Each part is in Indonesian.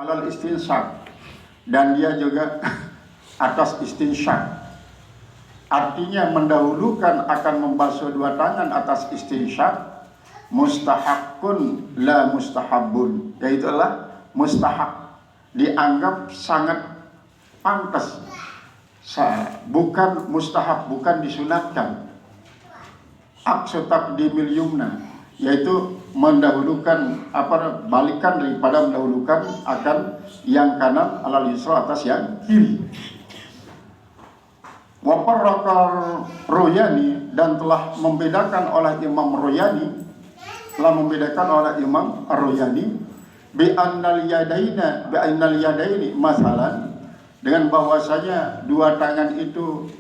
alal istinsyak, dan dia juga atas istinsyak. Artinya mendahulukan akan membasuh dua tangan atas istinsyak, mustahakun la mustahabun, yaitu adalah mustahak, dianggap sangat pantas, bukan mustahab, bukan disunatkan. Aqsu taqdimil yumna, yaitu mendahulukan balikan daripada mendahulukan akan yang kanan alal yusra atas yang kiri. Wa farraqar Royani, dan telah membedakan oleh Imam Royani, bi annal yadaini masalan, dengan bahwasanya dua tangan itu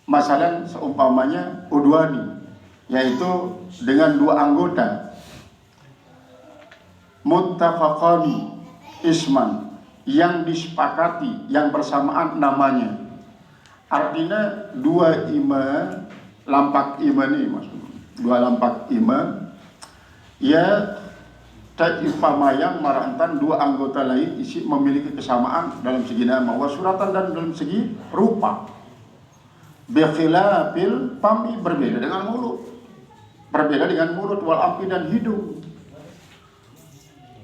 masalan seumpamanya udwani, yaitu dengan dua anggota, muttafaqani isman, yang disepakati, yang bersamaan namanya. Artinya dua ima, lampak ima nih maksudnya, dua lampak ima, ya ta'ifamayang marantan dua anggota lain isi memiliki kesamaan dalam segi nama wa suratan, dan dalam segi rupa. Bikhilafil fami, berbeda dengan mulut, wal ampi dan hidung.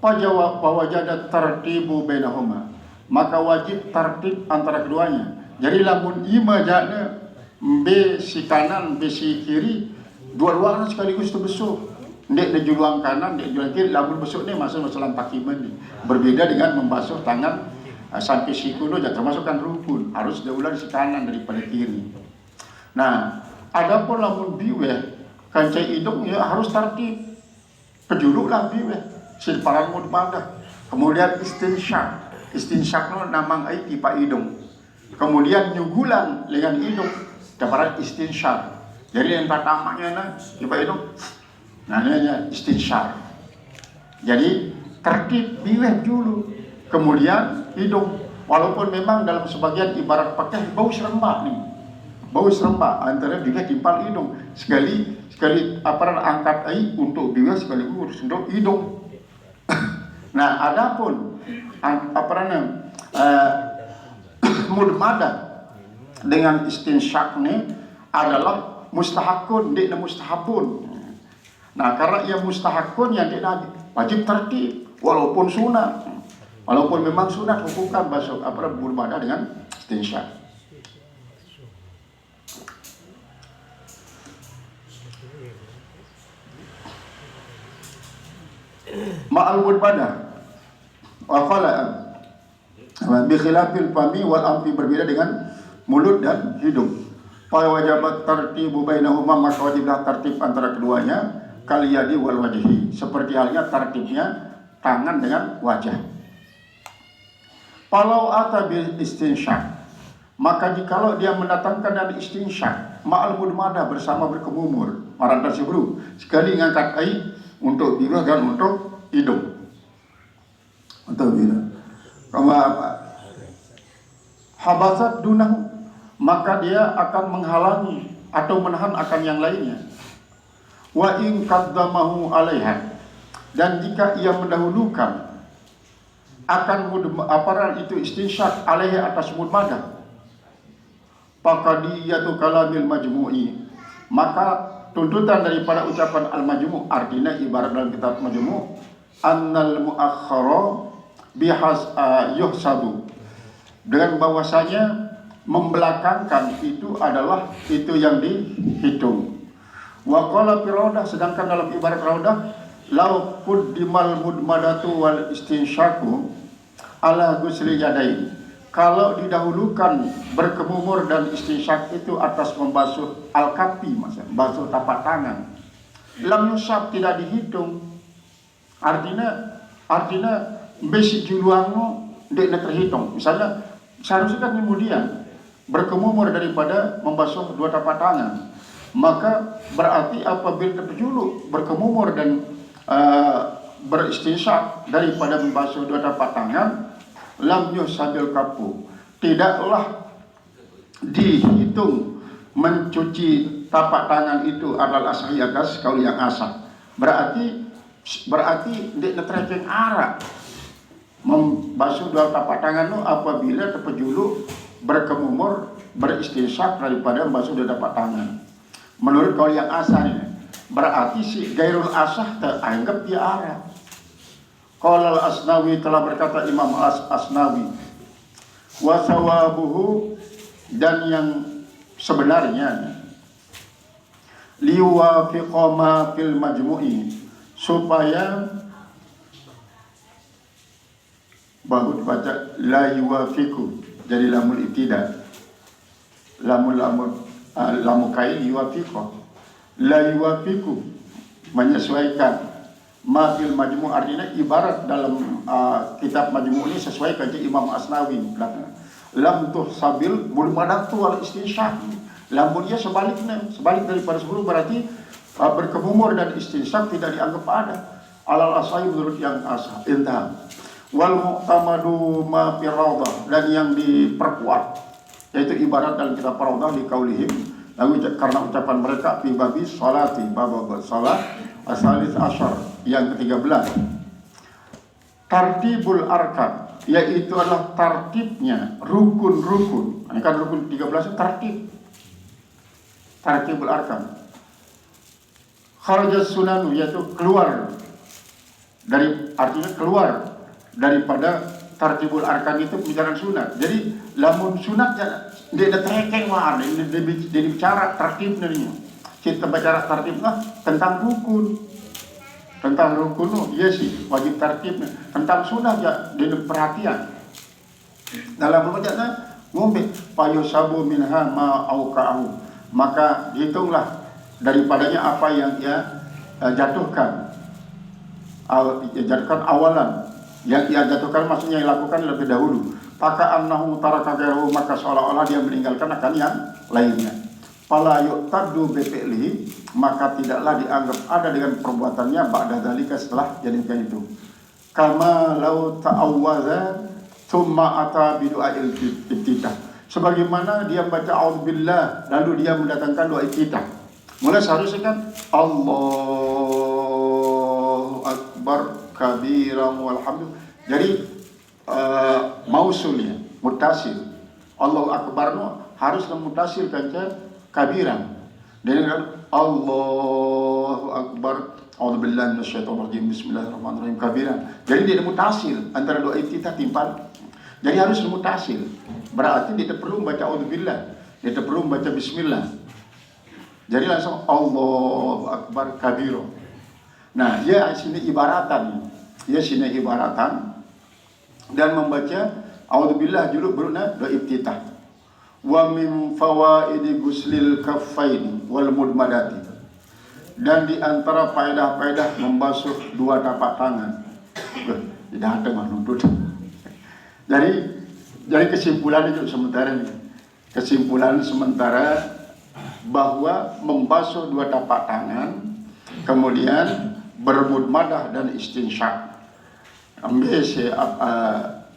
Pajawab wajadat tartibu bainahuma, maka wajib tertib antara keduanya. Jadi lamun ima jana be si kanan be si kiri, dua-duanya sekaligus tu besuk. Ndek de juluang kanan, ndek juluang kiri, lamun besuk ni masalah lampak ima ni. Berbeda dengan membasuh tangan sampai siku tu, termasukkan rukun, harus diulang si kanan daripada kiri. Nah, adapun lamun biweh kancai hidung ya harus tertib. Kejuluklah biweh silparan mudmadah. Kemudian istinsyak no namang ai tipa hidung. Kemudian nyugulan dengan hidung dapat istinsyak. Jadi yang pertamanya nah tipa hidung. Nah, ini istinsyak. Jadi tertib biweh dulu. Kemudian hidung. Walaupun memang dalam sebagian ibarat pakai bau serembah nih. Bau serembah antara juga timpal hidung. Sekali angkat air untuk biweh, sekali urus untuk hidung. Nah, adapun mudmadah dengan istinsyak ini adalah mustahakun, tidak mustahabun. Nah, karena ia mustahakun, yang tidak wajib tertib, walaupun sunat, walaupun memang sunat hukumkan basuh mudmadah dengan istinsyak. Ma'al mudmadah wa qala'an bi khilafil fami wal amfi, berbeda dengan mulut dan hidung. Fa wajabat tartibu bainahuma, maka wajiblah tertib antara keduanya, kal yadi wal wajhi, seperti halnya tertibnya tangan dengan wajah. Kalau ata bil istinsyak, maka jikalau dia mendatangkan dari istinsyak ma'al mudmadah, bersama berkemumur maranta sebru, sekali ngangkat air untuk biweh dan untuk hidung. Untuk hidung. Kama apa? Habasat dunahu, maka dia akan menghalangi atau menahan akan yang lainnya. Wa in qaddamahu alaiha, dan jika ia mendahulukan akan itu istinsyak alaiha atas mudmadah, faqadiyatu kalamil majmu'i, maka tuntutan daripada ucapan al-majmu', artinya ibarat dalam kitab majmu', annal muakhkhara bihas yuhsabu, dengan bahwasanya membelakangkan itu adalah itu yang dihitung. Wa qala fi raudah, sedangkan dalam ibarat raudah, law quddimal mudmadatu wal istinsyaku ala ghusli yadain, kalau didahulukan berkemumur dan istinsyak itu atas membasuh al-kafi, maksudnya basuh tapak tangan, lam yusab, tidak dihitung. Artinya besi juluangmu tidak terhitung. Misalnya seharusnya kan kemudian berkemumur daripada membasuh dua tapak tangan, maka berarti apabila terjuluk berkemumur dan beristinsyak daripada membasuh dua tapak tangan, lam yusabil kafu, tidaklah dihitung mencuci tapak tangan itu adalah asahi atas kaul yang asah. Berarti tidak terjeng arak. membasuh dua tapak tangan itu apabila terpejuluk berkemumur beristinsyak daripada membasuh dua tapak tangan. Menurut kaul yang asal ini, berarti si gairul asah teranggap dia arah. Qala al-Asnawi, telah berkata Imam Asnawi, wa sawabuhu, dan yang sebenarnya liwafiqa ma fil majmu'i, supaya baru dibaca la yuwafiqu, jadi lamul ibtida, lamu kain yuwafiqa, la yuwafiqu, menyesuaikan, ma fil majmu', artinya ibarat dalam kitab majmu' ini sesuai kaji Imam Asnawi belakang. Lam tuh sabil belum ada tu wal istinsyak, lamun dia sebalik daripada sebelum, berarti berkemumur dan istinsyak tidak dianggap ada. Alal asai, menurut yang asah. Intah. Wal mu'tamadu ma fi rawdah, dan yang diperkuat yaitu ibarat dalam kitab rawdah di kaulihim, lalu karena ucapan mereka fi babi salati, bab salat asalis asyar, yang ke-13, tartibul arkan, yaitu adalah tartibnya rukun-rukun. Ini kan rukun 13 tartibul arkan. Kharajat sunanu, yaitu keluar dari, artinya keluar daripada tartibul arkan itu pembicaraan sunat. Jadi lamun sunat dia ada terekeng mah, dia bicara tartib nanya. Kita bicara tartibnya tentang rukun. Tentang rukun, iya sih wajib tartibnya. Tentang sunat ya dia perhatian. Dalam bacanya ngombe payusabu minha ma auqa'ahu, maka hitunglah daripadanya apa yang ia jatuhkan. Jatuhkan awalan, yang ia jatuhkan maksudnya yang lakukan lebih dahulu. Maka annahu taraka ghairuhu, maka seolah-olah dia meninggalkan akan yang lainnya. Fala yu'taddu bi fi'lihi, maka tidaklah dianggap ada dengan perbuatannya ba'da dzalika, setelah jadikan itu. Kama law ta'awwadza tsumma ata bi du'ail iftitah, sebagaimana dia membaca auzubillah lalu dia mendatangkan doa iftitah. Mulai seharusnya kan Allahu akbar kabiran walhamdulillah. Jadi mausulnya mutasil, Allahu akbar harus mutasil kanca kabiran. Dan Allahu akbar a'udzubillahi minasyaitonir rajim bismillahirrahmanirrahim kabiran. Jadi dia mutasil antara doa iftitah timpal. Jadi harus mutasil. Berarti dia perlu membaca auzubillah, dia perlu membaca bismillah. Jadi langsung Allahu akbar kabiro. Nah, dia sini ibaratan. Dia sini ibaratan dan membaca auzubillah juluk beruna doa iftitah. Wa min fawaidi guslil kaffaini wal mudmadati, dan di antara faedah-faedah membasuh dua tapak tangan. Tidak ada manuntut. Jadi kesimpulan itu kesimpulan sementara bahwa membasuh dua tapak tangan, kemudian bermudmadah dan istinsyak,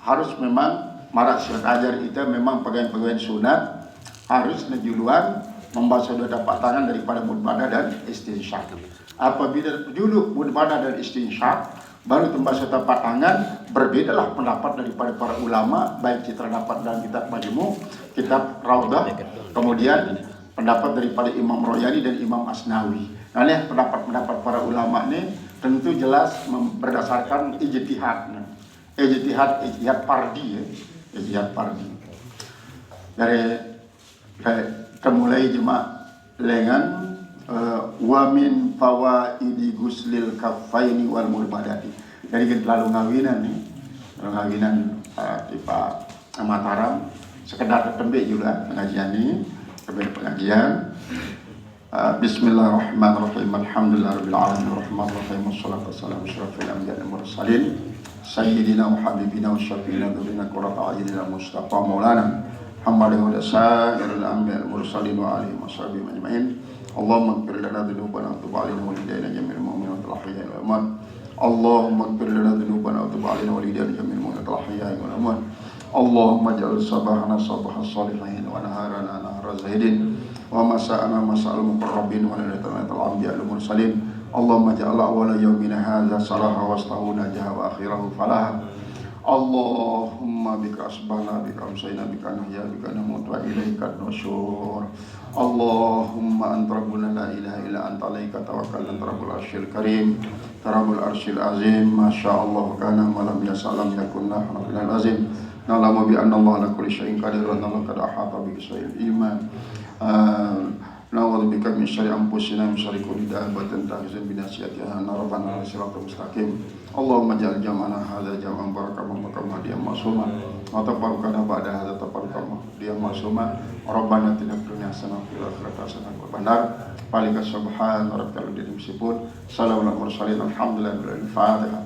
harus memang marak siat ajar kita memang pegawai sunat harus nejuluan membasuh dua tapak tangan daripada mudmadah dan istinsyak. Apabila juluk mudmadah dan istinsyak baru membasuh tapak tangan, berbedalah pendapat daripada para ulama, baik terdapat dalam kitab Majmu', kitab Raudah, kemudian pendapat daripada Imam Royani dan Imam Asnawi. Nah, pendapat para ulama ini tentu jelas berdasarkan ijtihad pardi ya. Ijtihad pardi. Dari mulai jemaah lengan wa min fawaidi guslil kaffaini wal mudmadati. Jadi lalu ngawinan di Pak Mataram sekedar tembe juga pengajian ini. Pengajian Bismillahirrahmanirrahim. Alhamdulillahirabbil alamin arrahmanir rahim wassalatu wassalamu asyrafil anbiya'i wal mursalin sayyidina wa habibina wa syafiina dzurrina qurrata a'yunina mustafa maulana Muhammadin wa sa'iril anbiya'i wal mursalin wa alihi washabihi ajmain. Allahumma ighfir lana dhunubana wa tub 'alaina wa lidayna jami'il mu'minina wal ahya'i wal amwat. Allahumma ighfir lana dhunubana wa tub 'alaina wa lidayna jami'il mu'minina wal ahya'i wal amwat. Allahumma ja'al sabahana sabahas salihin wa naharana nahara zahidin wa masa'ana masa'al muqarrabin wa lailatana anbiya al mursalin. Allahumma ja'al awwala yawmina hadza salaha wa astahu najaha wa akhirahu falaha. Allahumma bika asbahna bika amsayna bika nahya bika namut wa ilaika nusyur. Allahumma anta rabbuna la ilaha illa anta alaika tawakkalna rabbul arsyil karim rabbul arsyil azim. Masyaallah kana malam yasalam yakunna rabbil azim. Na'lamu bi anna Allah ala kulli syai'in qadir wa anna qad ahata bi syai'il iman. Na'udzu bika min syarri anfusina min syarri kulli dabbatin tahzun bi nasiyatiha rabbana ala siratal mustaqim. Allahumma ja'al jam'ana hadza jam'an barakallahu makama dia masuma wa tafarraqana ba'da hadza tafarraqan dia masuma. Rabbana atina fid dunya hasanah wa fil akhirati hasanah wa qina adzabannar. Walika subhana rabbika rabbil izzati amma yasifun. Salamun alal mursalin alhamdulillahi rabbil alamin. Fatihah.